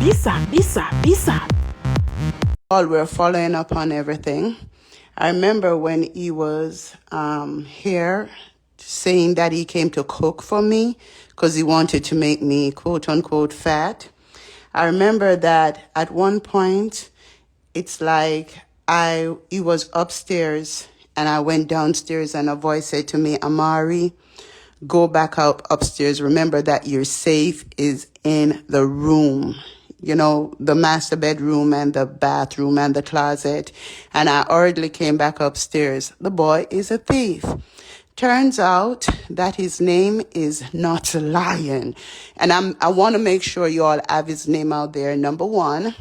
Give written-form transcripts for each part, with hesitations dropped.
Bisa. All we're following up on everything. I remember when he was here saying that he came to cook for me because he wanted to make me quote unquote fat. I remember that at one point, it's like he was upstairs and I went downstairs and a voice said to me, Amari, go back up upstairs. Remember that your safe is in the room, the master bedroom and the bathroom and the closet. And I hurriedly came back upstairs. The boy is a thief. Turns out that his name is not Lion. And I want to make sure you all have his name out there. Number one,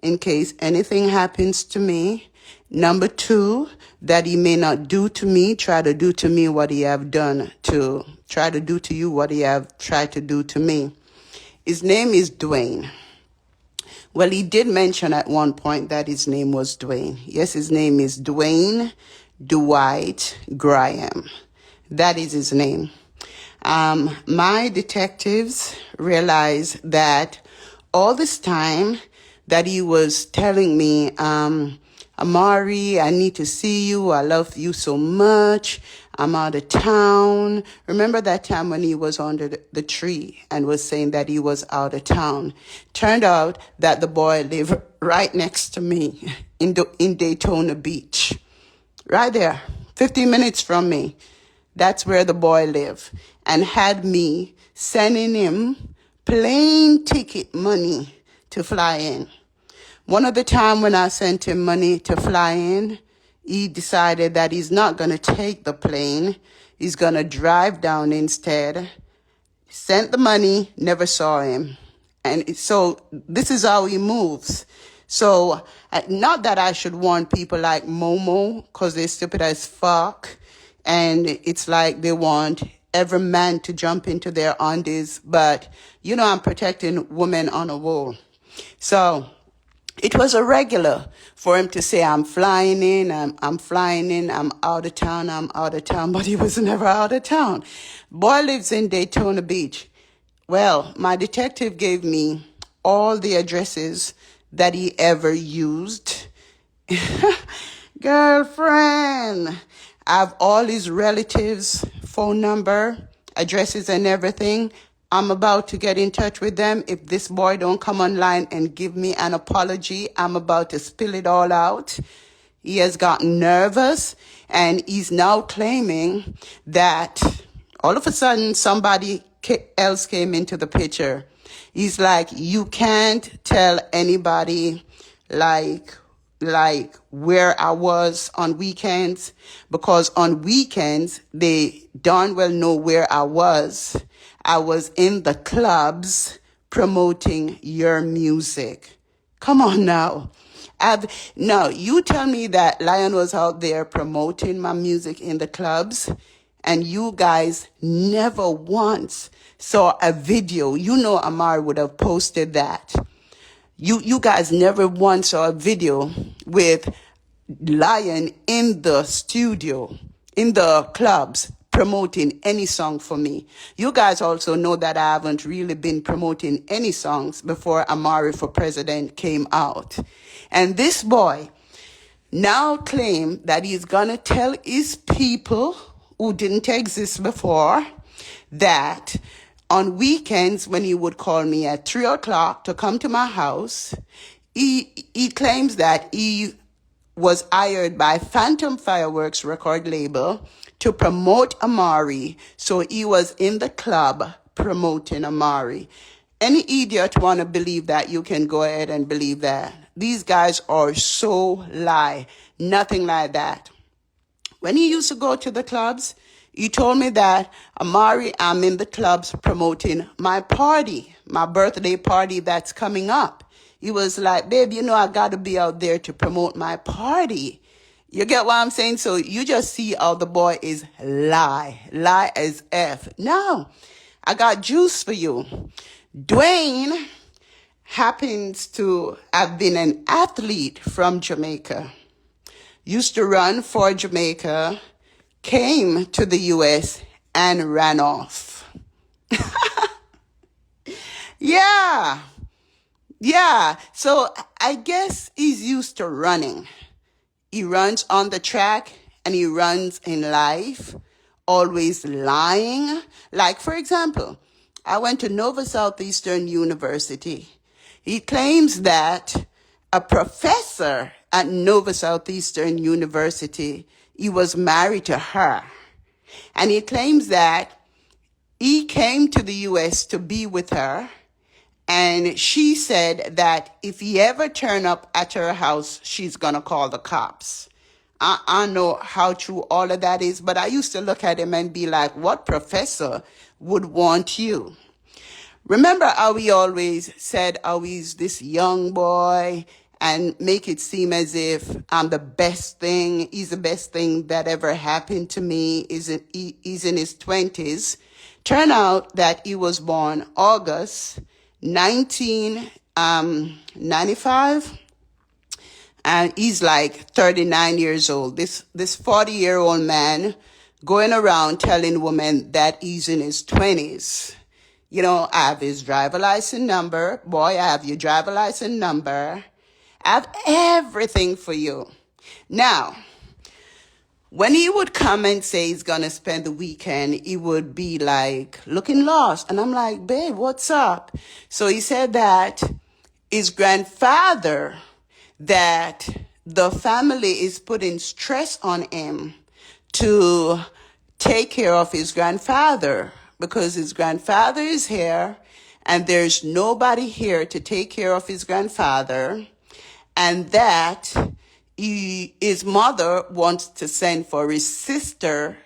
in case anything happens to me. Number two, that he may not do to me, try to do to me what he have done to, try to do to you what he have tried to do to me. His name is Dwayne. Well, he did mention at one point that his name was Dwayne. Yes, his name is Dwayne Dwight Graham. That is his name. My detectives realized that all this time that he was telling me, Amari, I need to see you. I love you so much. I'm out of town. Remember that time when he was under the tree and was saying that he was out of town? Turned out that the boy lived right next to me in Daytona Beach. Right there, 15 minutes from me. That's where the boy lived and had me sending him plane ticket money to fly in. One of the time when I sent him money to fly in, he decided that he's not going to take the plane. He's going to drive down instead. Sent the money, never saw him. And so this is how he moves. So not that I should warn people like Momo because they're stupid as fuck. And it's like they want every man to jump into their undies. But, I'm protecting women on a wall. So it was a regular for him to say, I'm flying in, I'm flying in, I'm out of town, but he was never out of town. Boy lives in Daytona Beach. Well, my detective gave me all the addresses that he ever used. Girlfriend, I have all his relatives' phone number, addresses and everything. I'm about to get in touch with them. If this boy don't come online and give me an apology, I'm about to spill it all out. He has gotten nervous and he's now claiming that all of a sudden somebody else came into the picture. He's like, you can't tell anybody like where I was on weekends because on weekends they darn well know where I was. I was in the clubs promoting your music. Come on now. No, you tell me that Lion was out there promoting my music in the clubs and you guys never once saw a video. Amari would have posted that. You guys never once saw a video with Lion in the studio, in the clubs, promoting any song for me. You guys also know that I haven't really been promoting any songs before Amari for President came out. And this boy now claims that he's gonna tell his people who didn't exist before that on weekends when he would call me at 3 o'clock to come to my house, he claims that he was hired by Phantom Fireworks record label to promote Amari. So he was in the club promoting Amari. Any idiot want to believe that, you can go ahead and believe that. These guys are so lie. Nothing like that. When he used to go to the clubs, he told me that, Amari, I'm in the clubs promoting my party, my birthday party that's coming up. He was like, babe, I got to be out there to promote my party. You get what I'm saying? So you just see how the boy is lie as F. Now, I got juice for you. Dwayne happens to have been an athlete from Jamaica. Used to run for Jamaica, came to the U.S. and ran off. Yeah. Yeah, so I guess he's used to running. He runs on the track and he runs in life, always lying. Like, for example, I went to Nova Southeastern University. He claims that a professor at Nova Southeastern University, he was married to her. And he claims that he came to the US to be with her. And she said that if he ever turn up at her house, she's going to call the cops. I know how true all of that is, but I used to look at him and be like, what professor would want you? Remember how we always said how he's this young boy and make it seem as if I'm the best thing, he's the best thing that ever happened to me, he's in his 20s. Turn out that he was born August 1995, and he's like 39 years old. This 40-year-old man going around telling women that he's in his 20s. You know, I have his driver license number. Boy, I have your driver license number. I have everything for you. Now, when he would come and say he's going to spend the weekend, he would be like looking lost. And I'm like, babe, what's up? So he said that his grandfather, that the family is putting stress on him to take care of his grandfather because his grandfather is here and there's nobody here to take care of his grandfather, and that his mother wants to send for his sister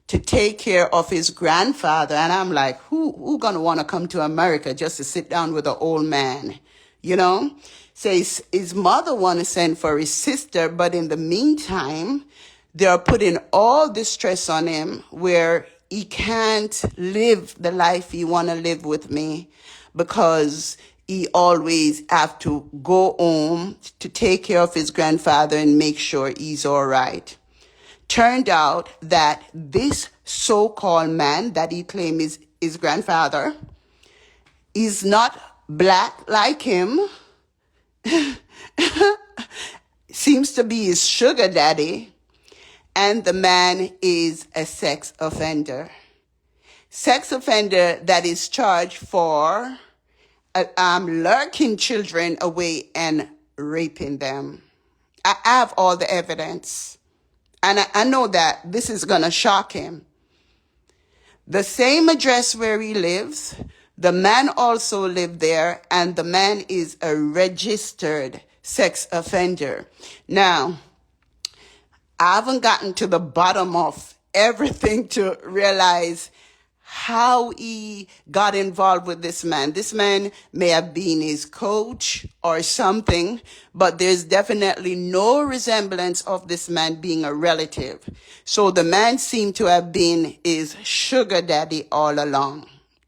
to take care of his grandfather. And I'm like, who gonna want to come to America just to sit down with an old man? You know? So his mother want to send for his sister, but in the meantime, they're putting all this stress on him where he can't live the life he want to live with me because he always have to go home to take care of his grandfather and make sure he's all right. Turned out that this so-called man that he claims is his grandfather is not black like him, seems to be his sugar daddy, and the man is a sex offender. Sex offender that is charged for lurking children away and raping them. I have all the evidence. And I know that this is going to shock him. The same address where he lives, the man also lived there, and the man is a registered sex offender. Now, I haven't gotten to the bottom of everything to realize how he got involved with this man. This man may have been his coach or something, but there's definitely no resemblance of this man being a relative. So the man seemed to have been his sugar daddy all along.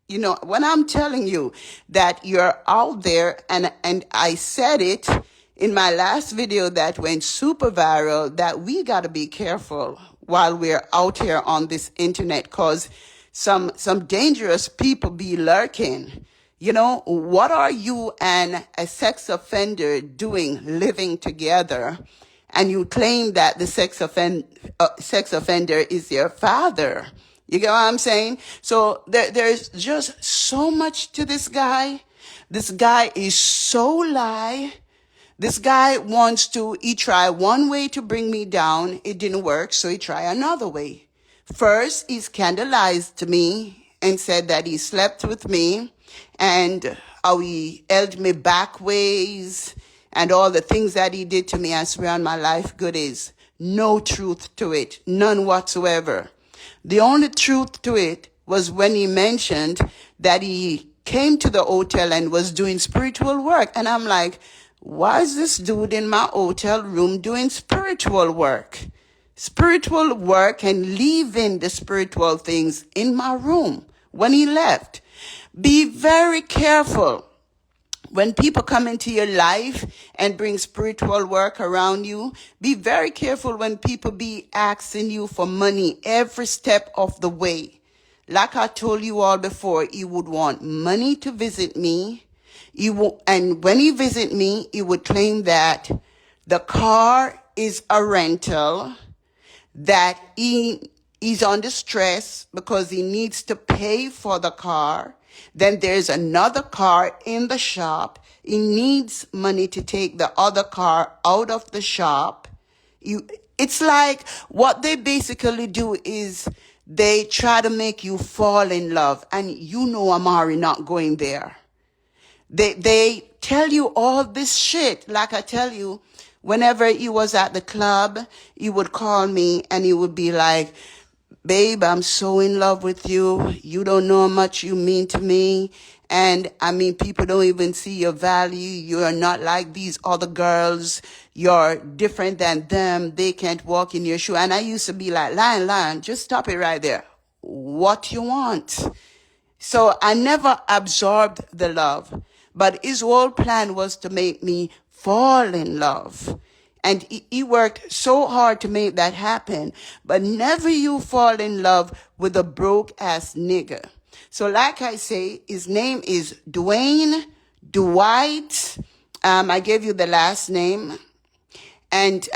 You know, when I'm telling you that you're out there, and I said it in my last video that went super viral, that we got to be careful while we're out here on this internet, because some dangerous people be lurking. You know, what are you and a sex offender doing living together? And you claim that the sex offender is your father. You get what I'm saying? So there's just so much to this guy. This guy is so lie. This guy he tried one way to bring me down. It didn't work, so he tried another way. First, he scandalized me and said that he slept with me and how he held me back ways and all the things that he did to me. I swear on my life, good is no truth to it, none whatsoever. The only truth to it was when he mentioned that he came to the hotel and was doing spiritual work. And I'm like, why is this dude in my hotel room doing spiritual work? Spiritual work and leaving the spiritual things in my room when he left. Be very careful when people come into your life and bring spiritual work around you. Be very careful when people be asking you for money every step of the way. Like I told you all before, he would want money to visit me. And when he visit me, he would claim that the car is a rental, that he's under stress because he needs to pay for the car. Then there's another car in the shop. He needs money to take the other car out of the shop. It's like what they basically do is they try to make you fall in love. And you know Amari not going there. They tell you all this shit. Like I tell you, whenever he was at the club, he would call me and he would be like, babe, I'm so in love with you. You don't know how much you mean to me. And I mean, people don't even see your value. You are not like these other girls. You're different than them. They can't walk in your shoe. And I used to be like, lion, just stop it right there. What you want? So I never absorbed the love, but his whole plan was to make me fall in love. And he worked so hard to make that happen, but never you fall in love with a broke ass nigga. So like I say, his name is Dwayne Dwight. I gave you the last name. And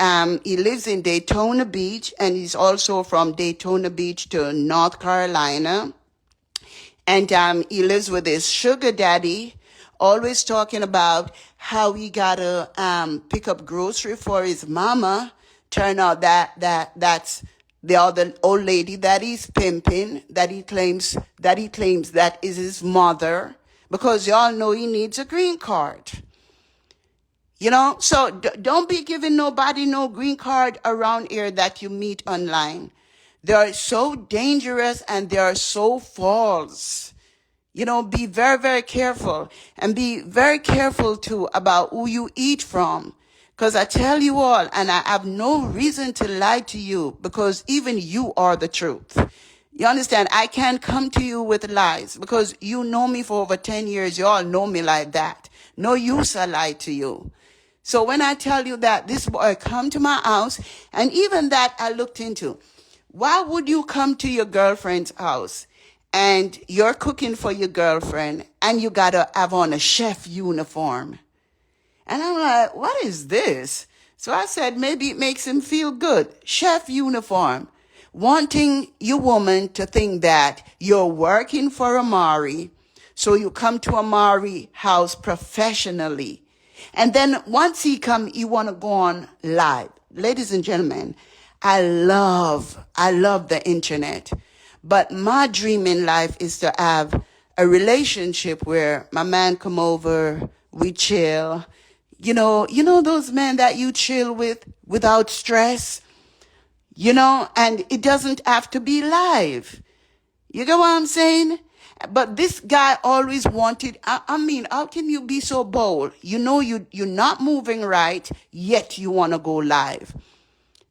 he lives in Daytona Beach, and he's also from Daytona Beach to North Carolina. And he lives with his sugar daddy, always talking about how he gotta pick up grocery for his mama. Turn out that's the other old lady that he's pimping, that he claims that is his mother, because y'all know he needs a green card. You know, so don't be giving nobody no green card around here that you meet online. They are so dangerous and they are so false. You know, be very, very careful, and be very careful too about who you eat from. Because I tell you all, and I have no reason to lie to you, because even you are the truth. You understand? I can't come to you with lies because you know me for over 10 years. You all know me like that. No use I lie to you. So when I tell you that this boy come to my house, and even that I looked into, why would you come to your girlfriend's house and you're cooking for your girlfriend and you gotta have on a chef uniform? And I'm like, what is this? So I said, maybe it makes him feel good. Chef uniform. Wanting your woman to think that you're working for Amari. So you come to Amari house professionally. And then once he come, you want to go on live. Ladies and gentlemen, I love the internet. But my dream in life is to have a relationship where my man come over, we chill. You know those men that you chill with without stress? You know, and it doesn't have to be live. You get what I'm saying? But this guy always wanted, I mean, how can you be so bold? You know, you're not moving right, yet you want to go live.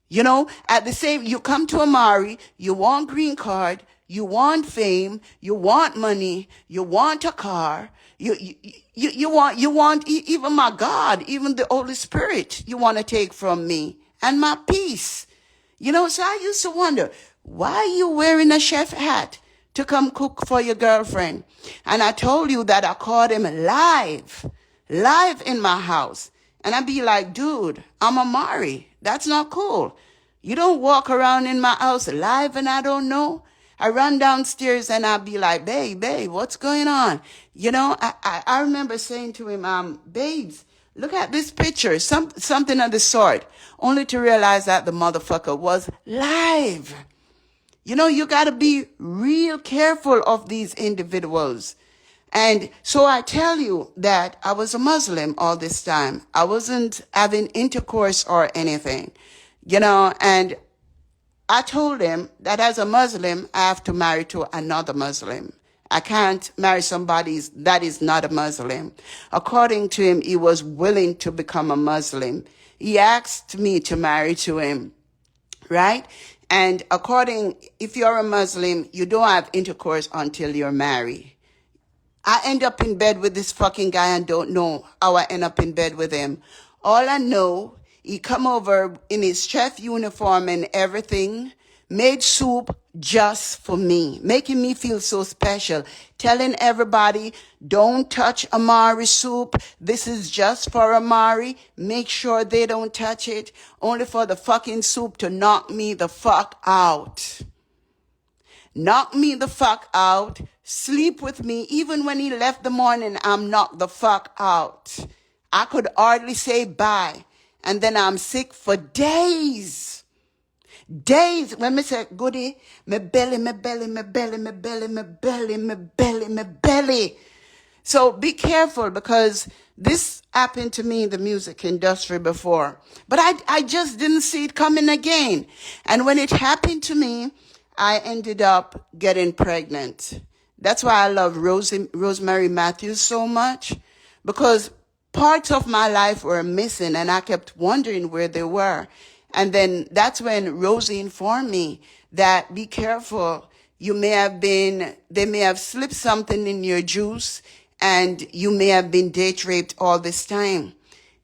You know, at the same, you come to Amari, you want green card, you want fame, you want money, you want a car, you want even my God, even the Holy Spirit, you want to take from me, and my peace. You know, so I used to wonder, why are you wearing a chef hat to come cook for your girlfriend? And I told you that I caught him live in my house. And I'd be like, dude, I'm Amari. That's not cool. You don't walk around in my house live and I don't know. I run downstairs and I'd be like, babe, what's going on? You know, I remember saying to him, babes, look at this picture, something of the sort, only to realize that the motherfucker was live. You know, you got to be real careful of these individuals. And so I tell you that I was a Muslim all this time. I wasn't having intercourse or anything, you know, and I told him that as a Muslim, I have to marry to another Muslim. I can't marry somebody that is not a Muslim. According to him, he was willing to become a Muslim. He asked me to marry to him, right? And if you're a Muslim, you don't have intercourse until you're married. I end up in bed with this fucking guy and don't know how I end up in bed with him. All I know, he come over in his chef uniform and everything, made soup just for me, making me feel so special, telling everybody, don't touch Amari soup. This is just for Amari. Make sure they don't touch it. Only for the fucking soup to knock me the fuck out. Knock me the fuck out. Sleep with me. Even when he left the morning, I'm knocked the fuck out. I could hardly say bye. And then I'm sick for days. Days. When me say, goody, me belly, me belly, me belly, me belly, me belly, me belly, me belly. So be careful, because this happened to me in the music industry before. But I just didn't see it coming again. And when it happened to me, I ended up getting pregnant. That's why I love Rosemary Matthews so much, because parts of my life were missing and I kept wondering where they were. And then that's when Rosie informed me that be careful. They may have slipped something in your juice and you may have been date raped all this time,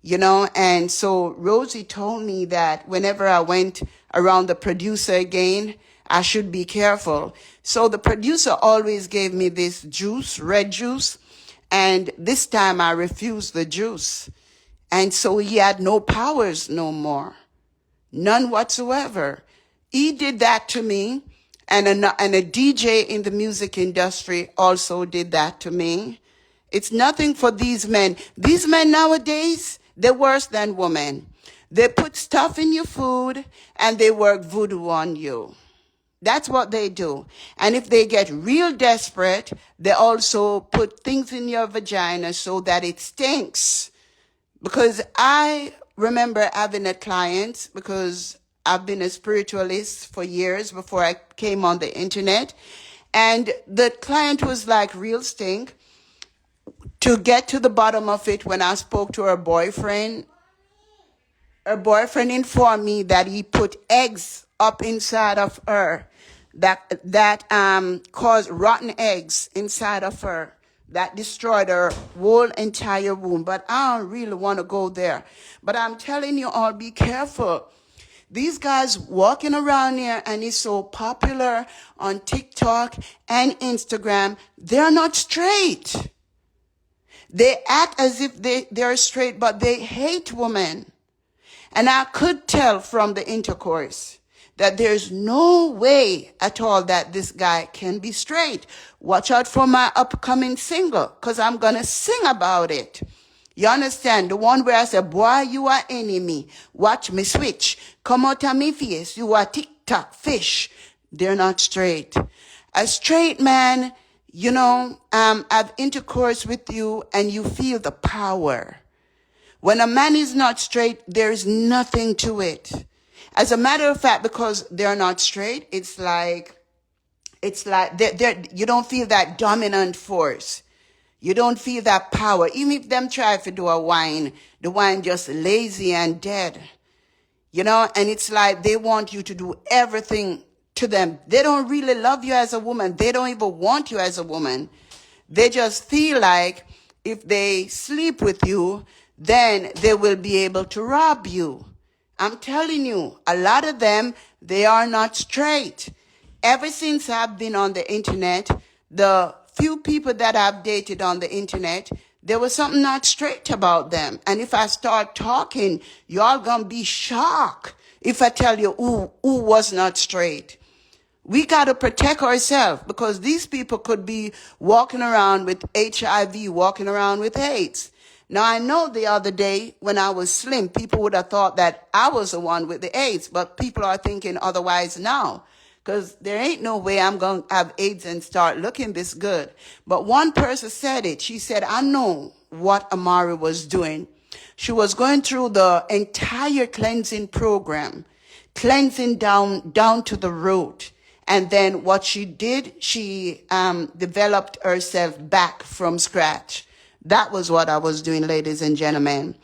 And so Rosie told me that whenever I went around the producer again, I should be careful. So the producer always gave me this juice, red juice, and this time I refused the juice. And so he had no powers no more. None whatsoever. He did that to me, and a DJ in the music industry also did that to me. It's nothing for these men. These men nowadays, they're worse than women. They put stuff in your food and they work voodoo on you. That's what they do. And if they get real desperate, they also put things in your vagina so that it stinks. Because I remember having a client, because I've been a spiritualist for years before I came on the internet. And the client was like real stink. To get to the bottom of it, when I spoke to her boyfriend informed me that he put eggs up inside of her that caused rotten eggs inside of her that destroyed her whole entire womb. But I don't really want to go there. But I'm telling you all, be careful. These guys walking around here and is so popular on TikTok and Instagram, they're not straight. They act as if they're straight, but they hate women. And I could tell from the intercourse that there's no way at all that this guy can be straight. Watch out for my upcoming single, because I'm going to sing about it. You understand? The one where I say, boy, you are enemy. Watch me switch. Come out of me face. You are TikTok fish. They're not straight. A straight man, have intercourse with you and you feel the power. When a man is not straight, there's nothing to it. As a matter of fact, because they're not straight, it's like you don't feel that dominant force. You don't feel that power. Even if them try to do a wine, the wine just lazy and dead. And it's like they want you to do everything to them. They don't really love you as a woman. They don't even want you as a woman. They just feel like if they sleep with you, then they will be able to rob you. I'm telling you, a lot of them, they are not straight. Ever since I've been on the internet, the few people that I've dated on the internet, there was something not straight about them. And if I start talking, y'all gonna be shocked if I tell you who was not straight. We got to protect ourselves, because these people could be walking around with HIV, walking around with AIDS. Now, I know the other day when I was slim, people would have thought that I was the one with the AIDS, but people are thinking otherwise now, because there ain't no way I'm going to have AIDS and start looking this good. But one person said it. She said, I know what Amari was doing. She was going through the entire cleansing program, cleansing down to the root. And then what she did, she developed herself back from scratch. That was what I was doing, ladies and gentlemen.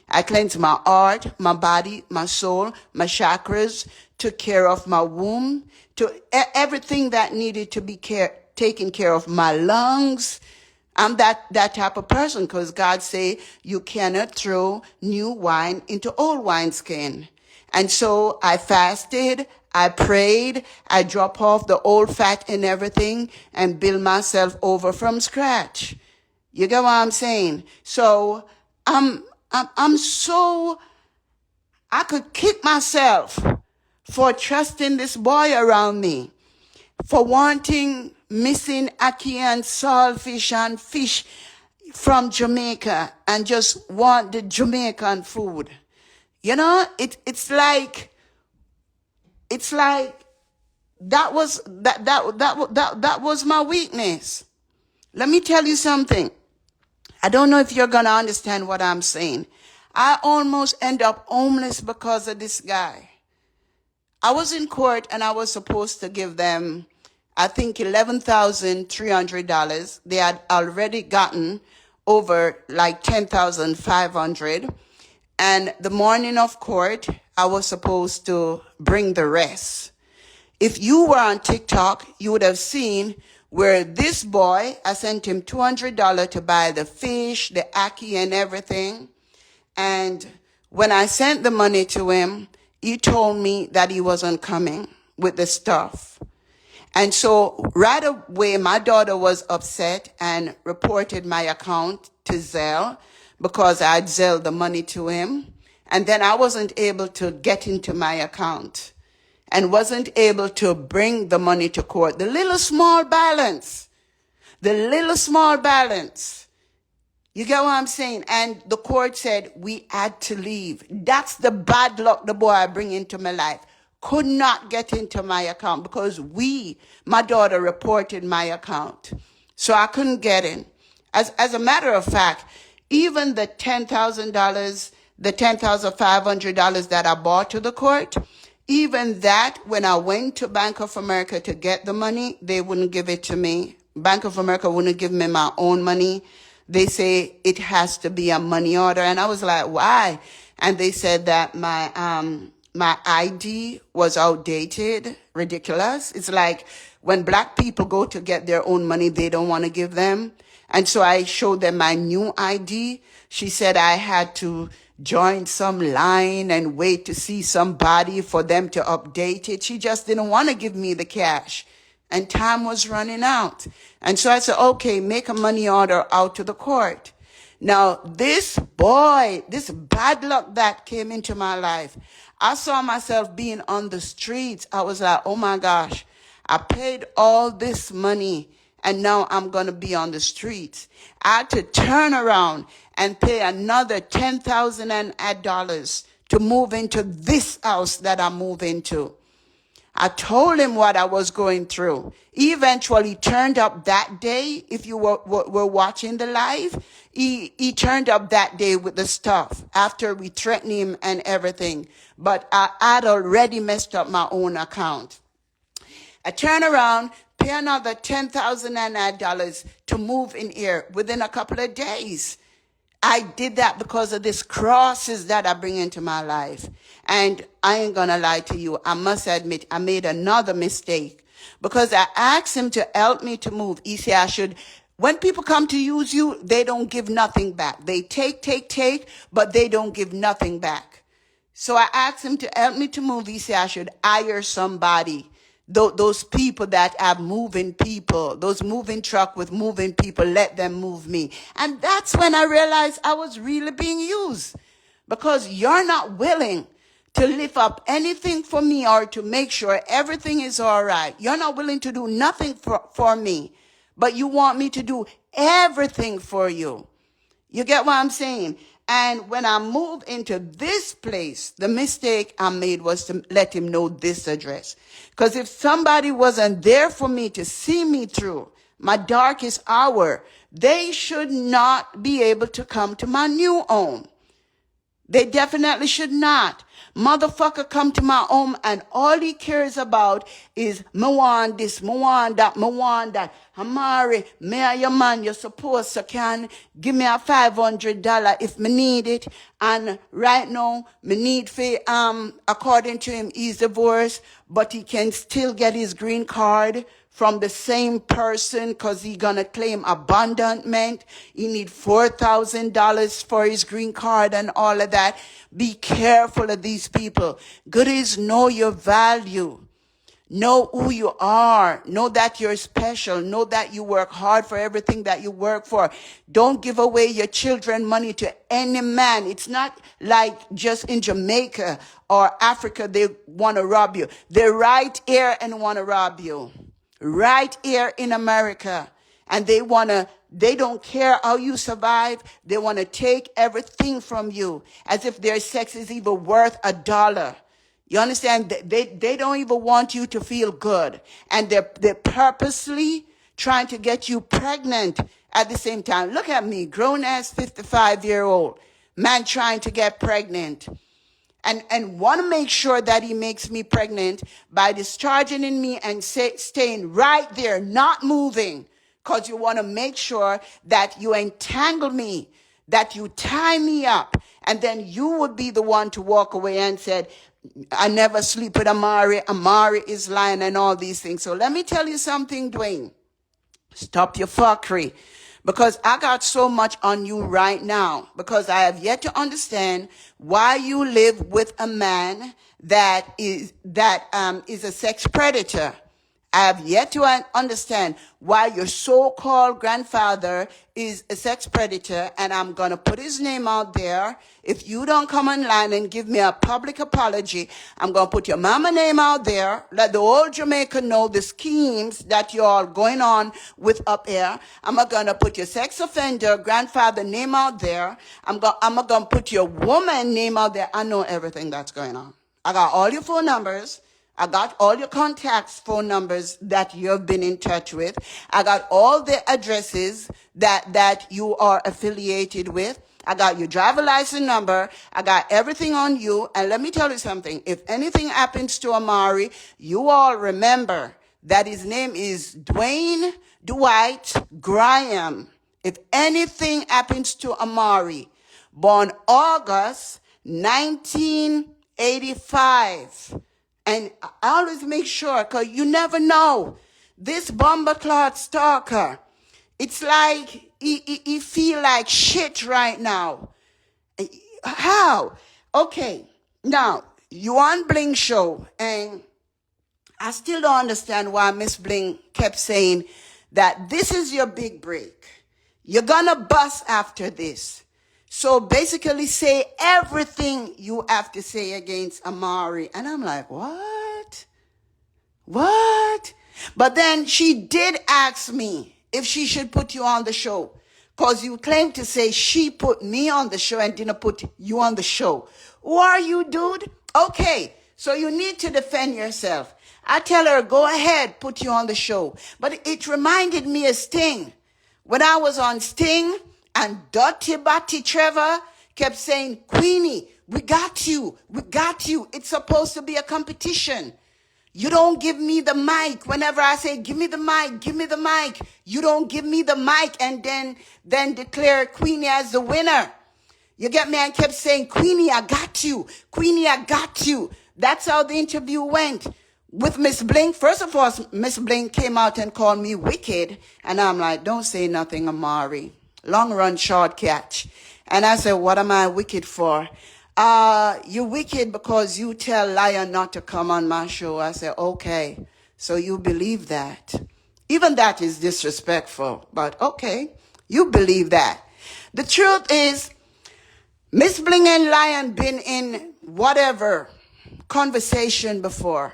I cleansed my heart, my body, my soul, my chakras, took care of my womb, to everything that needed to be taken care of, my lungs. I'm that type of person, because God say you cannot throw new wine into old wineskin. And so I fasted, I prayed, I drop off the old fat and everything and build myself over from scratch. You get what I'm saying? So I'm so, I could kick myself for trusting this boy around me, for wanting missing ackee and saltfish and fish from Jamaica and just want the Jamaican food. You know, it's like that was my weakness. Let me tell you something. I don't know if you're gonna understand what I'm saying. I almost end up homeless because of this guy. I was in court and I was supposed to give them, I think, $11,300. They had already gotten over like 10,500. And the morning of court, I was supposed to bring the rest. If you were on TikTok, you would have seen where this boy, I sent him $200 to buy the fish, the ackee and everything. And when I sent the money to him, he told me that he wasn't coming with the stuff. And so right away, my daughter was upset and reported my account to Zelle because I'd Zelled the money to him. And then I wasn't able to get into my account and wasn't able to bring the money to court. The little small balance. You get what I'm saying? And the court said we had to leave. That's the bad luck the boy I bring into my life. Could not get into my account because my daughter reported my account. So I couldn't get in. As a matter of fact, even the $10,000, the $10,500 that I brought to the court, even that, when I went to Bank of America to get the money, they wouldn't give it to me. Bank of America wouldn't give me my own money. They say it has to be a money order. And I was like, why? And they said that my ID was outdated. Ridiculous. It's like when black people go to get their own money, they don't want to give them. And so I showed them my new ID. She said I had to join some line and wait to see somebody for them to update it. She just didn't want to give me the cash. And time was running out. And so I said, okay, make a money order out to the court. Now, this bad luck that came into my life, I saw myself being on the streets. I was like, oh my gosh, I paid all this money and now I'm going to be on the streets. I had to turn around and pay another $10,000 to move into this house that I move into. I told him what I was going through. He eventually turned up that day. If you were watching the live, he turned up that day with the stuff after we threatened him and everything. But I'd already messed up my own account. I turn around, pay another $10,000 to move in here within a couple of days. I did that because of these crosses that I bring into my life. And I ain't gonna lie to you, I must admit, I made another mistake because I asked him to help me to move. He said when people come to use you, they don't give nothing back. They take, but they don't give nothing back. So I asked him to help me to move. He said I should hire somebody. Those people that have moving people, those moving truck with moving people, let them move me. And that's when I realized I was really being used because you're not willing to lift up anything for me or to make sure everything is all right. You're not willing to do nothing for me, but you want me to do everything for you. You get what I'm saying? And when I moved into this place, the mistake I made was to let him know this address. Because if somebody wasn't there for me to see me through my darkest hour, they should not be able to come to my new home. They definitely should not. Motherfucker come to my home and all he cares about is me want this, me want that, me want that. Amari, me and your man, you're supposed to can give me a $500 if me need it. And right now, me need for, according to him, he's divorced, but he can still get his green card from the same person because he gonna claim abandonment. He need $4,000 for his green card and all of that. Be careful of these people. Good is know your value. Know who you are. Know that you're special. Know that you work hard for everything that you work for. Don't give away your children money to any man. It's not like just in Jamaica or Africa they want to rob you. They're right here and want to rob you. Right here in America. And they don't care how you survive. They want to take everything from you as if their sex is even worth $1. You understand? They don't even want you to feel good. And they're purposely trying to get you pregnant at the same time. Look at me, grown ass 55-year-old man trying to get pregnant. And want to make sure that he makes me pregnant by discharging in me and staying right there, not moving. Because you want to make sure that you entangle me, that you tie me up. And then you would be the one to walk away and said, I never sleep with Amari. Amari is lying and all these things. So let me tell you something, Dwayne. Stop your fuckery. Because I got so much on you right now. Because I have yet to understand why you live with a man that is a sex predator. I have yet to understand why your so-called grandfather is a sex predator, and I'm going to put his name out there. If you don't come online and give me a public apology, I'm going to put your mama name out there. Let the whole Jamaica know the schemes that you're all going on with up here. I'm going to put your sex offender grandfather name out there. I'm going to put your woman name out there. I know everything that's going on. I got all your phone numbers. I got all your contacts, phone numbers that you've been in touch with. I got all the addresses that you are affiliated with. I got your driver license number. I got everything on you. And let me tell you something. If anything happens to Amari, you all remember that his name is Dwayne Dwight Graham. If anything happens to Amari, born August 1985, and I always make sure, because you never know. This bomber clot stalker, it's like he feel like shit right now. How? Okay, now, you on Bling Show, and I still don't understand why Miss Bling kept saying that this is your big break. You're gonna bust after this. So basically say everything you have to say against Amari. And I'm like, what? What? But then she did ask me if she should put you on the show. Because you claim to say she put me on the show and didn't put you on the show. Who are you, dude? Okay, so you need to defend yourself. I tell her, go ahead, put you on the show. But it reminded me of Sting. When I was on Sting, and Dottie Batty Trevor kept saying, Queenie, we got you. We got you. It's supposed to be a competition. You don't give me the mic. Whenever I say, give me the mic, give me the mic. You don't give me the mic and then declare Queenie as the winner. You get me? And kept saying, Queenie, I got you. Queenie, I got you. That's how the interview went. With Miss Bling, first of all, Miss Bling came out and called me wicked. And I'm like, don't say nothing, Amari. Long run, short catch. And I said, what am I wicked for? You're wicked because you tell Lion not to come on my show. I said, okay, so you believe that. Even that is disrespectful, but okay, you believe that. The truth is, Miss Bling and Lion been in whatever conversation before.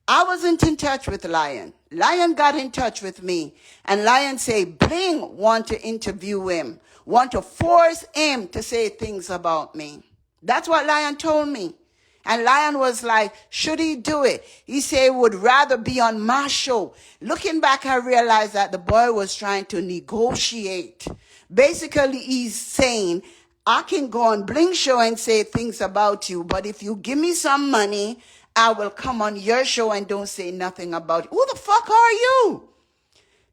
I wasn't in touch with Lion. Lion got in touch with me. And Lion say, Bling want to interview him. Want to force him to say things about me. That's what Lion told me. And Lion was like, should he do it? He said, would rather be on my show. Looking back, I realized that the boy was trying to negotiate. Basically, he's saying, I can go on Bling Show and say things about you, but if you give me some money, I will come on your show and don't say nothing about it. Who the fuck are you?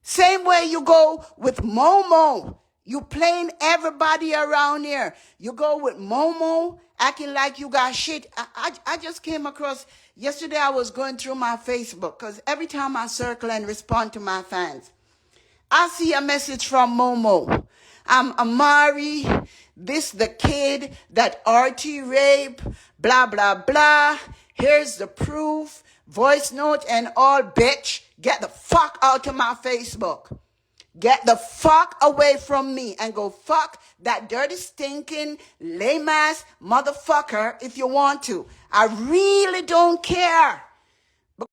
Same way you go with Momo. You playing everybody around here. You go with Momo, acting like you got shit. I just came across, yesterday I was going through my Facebook, because every time I circle and respond to my fans, I see a message from Momo. I'm Amari, this the kid that RT rape, blah, blah, blah. Here's the proof. voice note and all, bitch. Get the fuck out of my Facebook. Get the fuck away from me and go fuck that dirty, stinking, lame ass motherfucker if you want to. I really don't care.